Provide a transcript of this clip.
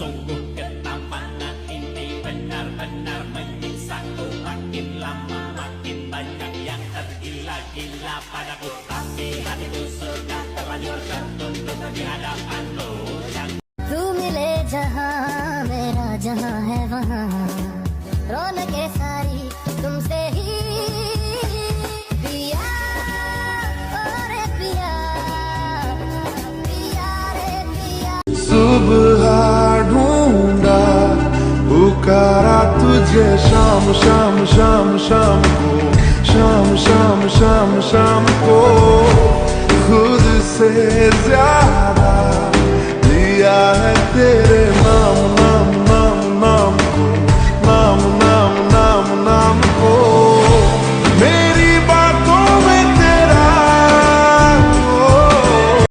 Sungguh ketampanan ini benar-benar menyiksaku. Makin lama makin banyak yang tergila-gila padaku. Tapi hatiku sudah terlanjur tertuntut di hadapanmu. तू मिले जहाँ मेरा जहाँ है वहाँ रौनके सारी तुमसे ही पिया ओरे पिया पिया रे पिया सुबह ढूंढा पुकारा तुझे शाम शाम शाम शाम को शाम शाम शाम शाम को खुद से ज्यादा